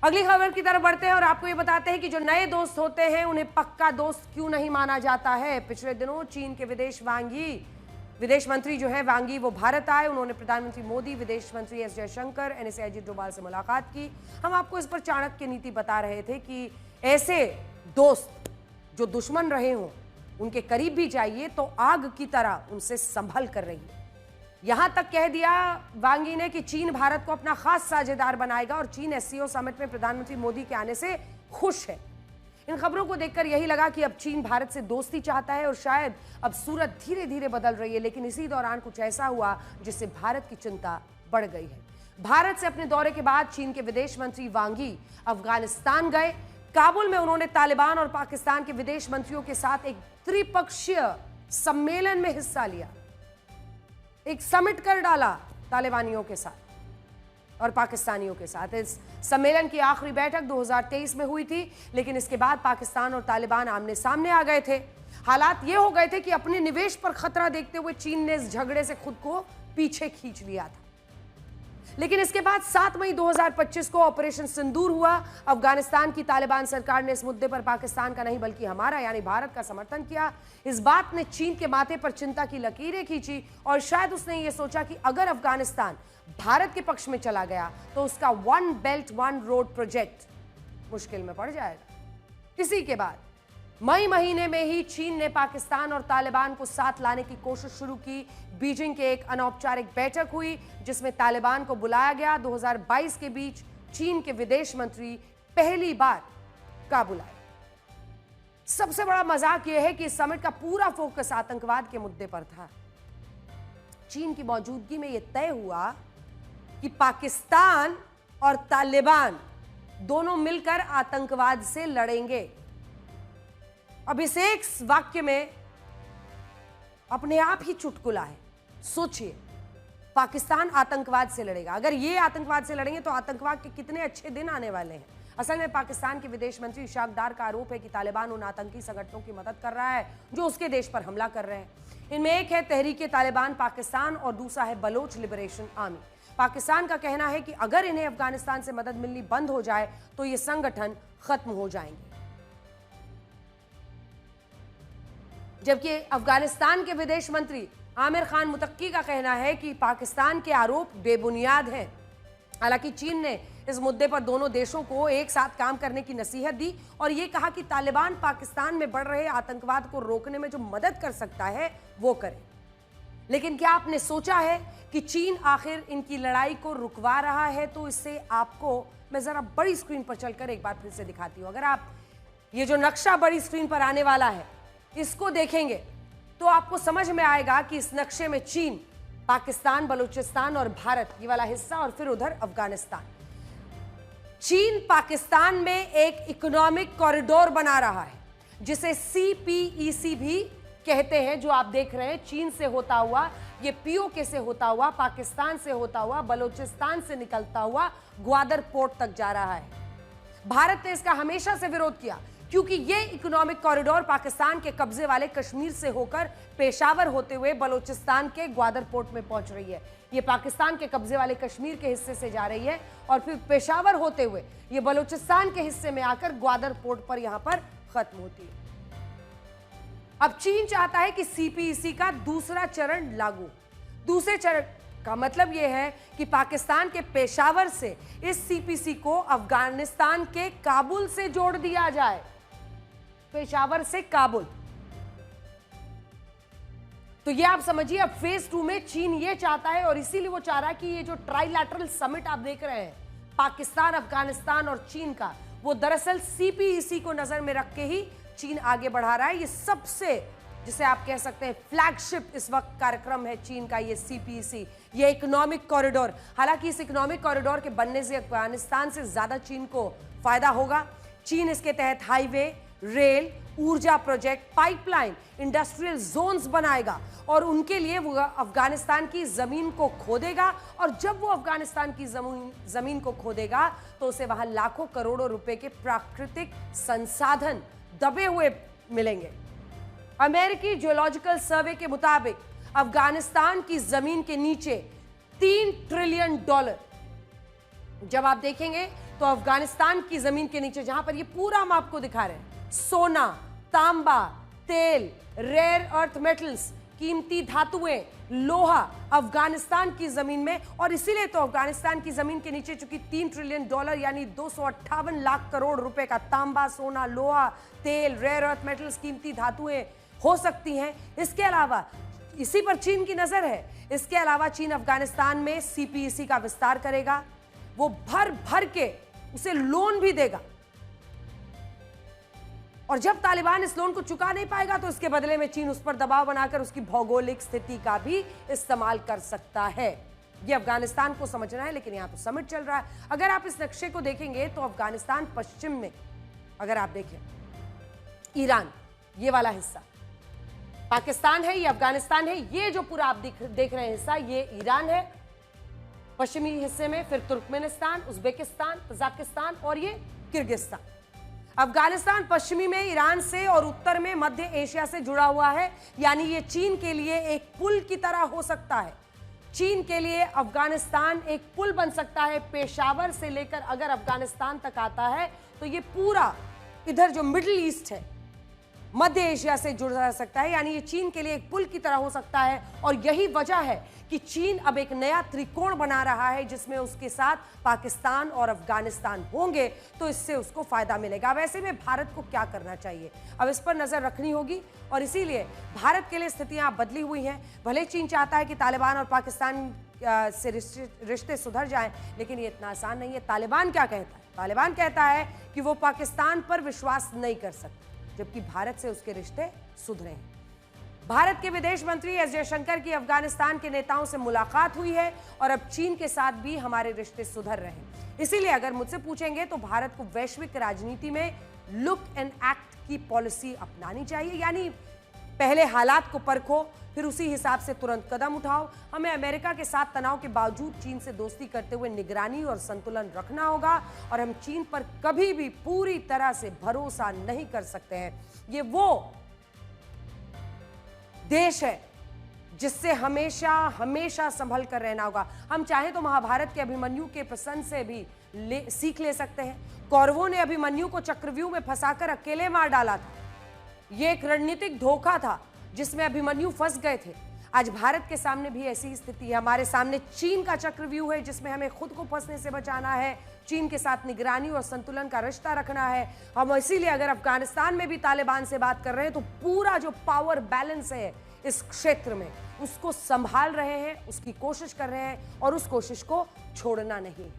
अगली खबर की तरफ बढ़ते हैं और आपको ये बताते हैं कि जो नए दोस्त होते हैं उन्हें पक्का दोस्त क्यों नहीं माना जाता है। पिछले दिनों चीन के विदेश मंत्री जो है वांगी वो भारत आए। उन्होंने प्रधानमंत्री मोदी, विदेश मंत्री एस जयशंकर, एनएसए अजीत डोभाल से मुलाकात की। हम आपको इस पर चाणक्य नीति बता रहे थे कि ऐसे दोस्त जो दुश्मन रहे हों उनके करीब भी जाइए तो आग की तरह उनसे संभल कर रहिए। यहां तक कह दिया वांगी ने कि चीन भारत को अपना खास साझेदार बनाएगा और चीन एससीओ समिट में प्रधानमंत्री मोदी के आने से खुश है। इन खबरों को देखकर यही लगा कि अब चीन भारत से दोस्ती चाहता है और शायद अब सूरत धीरे धीरे बदल रही है। लेकिन इसी दौरान कुछ ऐसा हुआ जिससे भारत की चिंता बढ़ गई है। भारत से अपने दौरे के बाद चीन के विदेश मंत्री वांगी अफगानिस्तान गए। काबुल में उन्होंने तालिबान और पाकिस्तान के विदेश मंत्रियों के साथ एक त्रिपक्षीय सम्मेलन में हिस्सा लिया। एक समिट कर डाला तालिबानियों के साथ और पाकिस्तानियों के साथ। इस सम्मेलन की आखिरी बैठक 2023 में हुई थी, लेकिन इसके बाद पाकिस्तान और तालिबान आमने सामने आ गए थे। हालात ये हो गए थे कि अपने निवेश पर खतरा देखते हुए चीन ने इस झगड़े से खुद को पीछे खींच लिया था। लेकिन इसके बाद 7 मई 2025 को ऑपरेशन सिंदूर हुआ। अफगानिस्तान की तालिबान सरकार ने इस मुद्दे पर पाकिस्तान का नहीं बल्कि हमारा यानी भारत का समर्थन किया। इस बात ने चीन के माथे पर चिंता की लकीरें खींची और शायद उसने ये सोचा कि अगर अफगानिस्तान भारत के पक्ष में चला गया तो उसका one belt one road project मुश्किल में पड़ जाएगा। इसी के बाद मई महीने में ही चीन ने पाकिस्तान और तालिबान को साथ लाने की कोशिश शुरू की। बीजिंग के एक अनौपचारिक बैठक हुई जिसमें तालिबान को बुलाया गया। 2022 के बीच चीन के विदेश मंत्री पहली बार काबुल आए। सबसे बड़ा मजाक यह है कि इस समिट का पूरा फोकस आतंकवाद के मुद्दे पर था। चीन की मौजूदगी में यह तय हुआ कि पाकिस्तान और तालिबान दोनों मिलकर आतंकवाद से लड़ेंगे। अब इस एक वाक्य में अपने आप ही चुटकुला है। सोचिए, पाकिस्तान आतंकवाद से लड़ेगा। अगर ये आतंकवाद से लड़ेंगे तो आतंकवाद के कितने अच्छे दिन आने वाले हैं। असल में पाकिस्तान के विदेश मंत्री इशाक डार का आरोप है कि तालिबान उन आतंकी संगठनों की मदद कर रहा है जो उसके देश पर हमला कर रहे हैं। इनमें एक है तहरीके तालिबान पाकिस्तान और दूसरा है बलोच लिबरेशन आर्मी। पाकिस्तान का कहना है कि अगर इन्हें अफगानिस्तान से मदद मिलनी बंद हो जाए तो ये संगठन खत्म हो जाएंगे। जबकि अफगानिस्तान के विदेश मंत्री आमिर खान मुतक्की का कहना है कि पाकिस्तान के आरोप बेबुनियाद हैं। हालांकि चीन ने इस मुद्दे पर दोनों देशों को एक साथ काम करने की नसीहत दी और यह कहा कि तालिबान पाकिस्तान में बढ़ रहे आतंकवाद को रोकने में जो मदद कर सकता है वो करे। लेकिन क्या आपने सोचा है कि चीन आखिर इनकी लड़ाई को रुकवा रहा है? तो इससे आपको मैं जरा बड़ी स्क्रीन पर चलकर एक बार फिर से दिखाती हूं। अगर आप ये जो नक्शा बड़ी स्क्रीन पर आने वाला है इसको देखेंगे तो आपको समझ में आएगा कि इस नक्शे में चीन, पाकिस्तान, बलूचिस्तान और भारत ये वाला हिस्सा और फिर उधर अफगानिस्तान। चीन पाकिस्तान में एक इकोनॉमिक कॉरिडोर बना रहा है जिसे सीपीईसी भी कहते हैं, जो आप देख रहे हैं चीन से होता हुआ, ये पीओके से होता हुआ, पाकिस्तान से होता हुआ, बलूचिस्तान से निकलता हुआ ग्वादर पोर्ट तक जा रहा है। भारत ने इसका हमेशा से विरोध किया क्योंकि ये इकोनॉमिक कॉरिडोर पाकिस्तान के कब्जे वाले कश्मीर से होकर पेशावर होते हुए बलूचिस्तान के ग्वादर पोर्ट में पहुंच रही है। ये पाकिस्तान के कब्जे वाले कश्मीर के हिस्से से जा रही है और फिर पेशावर होते हुए ये बलूचिस्तान के हिस्से में आकर ग्वादर पोर्ट पर यहां पर खत्म होती है। अब चीन चाहता है कि सीपीईसी का दूसरा चरण लागू। दूसरे चरण का मतलब यह है कि पाकिस्तान के पेशावर से इस सीपीसी को अफगानिस्तान के काबुल से जोड़ दिया जाए। पेशावर से काबुल। तो ये आप समझिए अब फेज 2 में चीन ये चाहता है और इसीलिए वो चाह रहा है कि ये जो ट्राइलैटरल समिट आप देख रहे हैं पाकिस्तान, अफगानिस्तान और चीन का, वो दरअसल सीपीईसी को नजर में रख के ही चीन आगे बढ़ा रहा है। ये सबसे, जिसे आप कह सकते हैं फ्लैगशिप इस वक्त कार्यक्रम है चीन का, ये सीपीईसी, ये इकोनॉमिक कॉरिडोर। हालांकि इस इकोनॉमिक कॉरिडोर के बनने से अफगानिस्तान से ज्यादा चीन को फायदा होगा। चीन इसके तहत हाईवे, रेल, ऊर्जा प्रोजेक्ट, पाइपलाइन, इंडस्ट्रियल जोन्स बनाएगा और उनके लिए वो अफगानिस्तान की जमीन को खोदेगा और जब वो अफगानिस्तान की जमीन को खोदेगा तो उसे वहां लाखों करोड़ों रुपए के प्राकृतिक संसाधन दबे हुए मिलेंगे। अमेरिकी जियोलॉजिकल सर्वे के मुताबिक अफगानिस्तान की जमीन के नीचे $3 ट्रिलियन, जब आप देखेंगे तो अफगानिस्तान की जमीन के नीचे, जहां पर ये पूरा हम आपको दिखा रहे हैं, सोना, तांबा, तेल, रेयर अर्थ मेटल्स, कीमती धातुएं, लोहा अफगानिस्तान की जमीन में। और इसीलिए तो अफगानिस्तान की जमीन के नीचे चूंकि $3 ट्रिलियन यानी 258 लाख करोड़ रुपए का तांबा, सोना, लोहा, तेल, रेयर अर्थ मेटल्स, कीमती धातुएं हो सकती हैं। इसके अलावा इसी पर चीन की नजर है। इसके अलावा चीन अफगानिस्तान में CPEC का विस्तार करेगा, वो भर भर के उसे लोन भी देगा, और जब तालिबान इस लोन को चुका नहीं पाएगा तो इसके बदले में चीन उस पर दबाव बनाकर उसकी भौगोलिक स्थिति का भी इस्तेमाल कर सकता है। यह अफगानिस्तान को समझना है, लेकिन यहां तो समिट चल रहा है। अगर आप इस नक्शे को देखेंगे तो अफगानिस्तान पश्चिम में, अगर आप देखें, ईरान ये वाला हिस्सा पाकिस्तान है, ये अफगानिस्तान है, ये जो पूरा आप देख रहे हैं हिस्सा, ये ईरान है पश्चिमी हिस्से में, फिर तुर्कमेनिस्तान, उज्बेकिस्तान, तजाकिस्तान और ये किर्गिस्तान। अफगानिस्तान पश्चिमी में ईरान से और उत्तर में मध्य एशिया से जुड़ा हुआ है, यानी ये चीन के लिए एक पुल की तरह हो सकता है। चीन के लिए अफगानिस्तान एक पुल बन सकता है। पेशावर से लेकर अगर अफगानिस्तान तक आता है तो ये पूरा इधर जो मिडिल ईस्ट है, मध्य एशिया से जुड़ जा सकता है, यानी ये चीन के लिए एक पुल की तरह हो सकता है। और यही वजह है कि चीन अब एक नया त्रिकोण बना रहा है, जिसमें उसके साथ पाकिस्तान और अफगानिस्तान होंगे, तो इससे उसको फायदा मिलेगा। अब ऐसे में भारत को क्या करना चाहिए, अब इस पर नजर रखनी होगी। और इसीलिए भारत के लिए स्थितियां बदली हुई हैं। भले चीन चाहता है कि तालिबान और पाकिस्तान से रिश्ते सुधर जाएं, लेकिन ये इतना आसान नहीं है। तालिबान क्या कहता है? तालिबान कहता है कि वो पाकिस्तान पर विश्वास नहीं कर सकता, जबकि भारत से उसके रिश्ते सुधरे हैं। भारत के विदेश मंत्री एस जयशंकर की अफगानिस्तान के नेताओं से मुलाकात हुई है, और अब चीन के साथ भी हमारे रिश्ते सुधर रहे हैं। इसीलिए अगर मुझसे पूछेंगे तो भारत को वैश्विक राजनीति में लुक एंड एक्ट की पॉलिसी अपनानी चाहिए, यानी पहले हालात को परखो, फिर उसी हिसाब से तुरंत कदम उठाओ। हमें अमेरिका के साथ तनाव के बावजूद चीन से दोस्ती करते हुए निगरानी और संतुलन रखना होगा, और हम चीन पर कभी भी पूरी तरह से भरोसा नहीं कर सकते हैं। ये वो देश है जिससे हमेशा हमेशा संभल कर रहना होगा। हम चाहें तो महाभारत के अभिमन्यु के प्रसंग से भी सीख ले सकते हैं। कौरवों ने अभिमन्यु को चक्रव्यूह में फंसाकर अकेले मार डाला था। यह एक रणनीतिक धोखा था जिसमें अभिमन्यु फंस गए थे। आज भारत के सामने भी ऐसी स्थिति है। हमारे सामने चीन का चक्रव्यूह है, जिसमें हमें खुद को फंसने से बचाना है, चीन के साथ निगरानी और संतुलन का रिश्ता रखना है। हम इसीलिए अगर अफगानिस्तान में भी तालिबान से बात कर रहे हैं तो पूरा जो पावर बैलेंस है इस क्षेत्र में, उसको संभाल रहे हैं, उसकी कोशिश कर रहे हैं, और उस कोशिश को छोड़ना नहीं।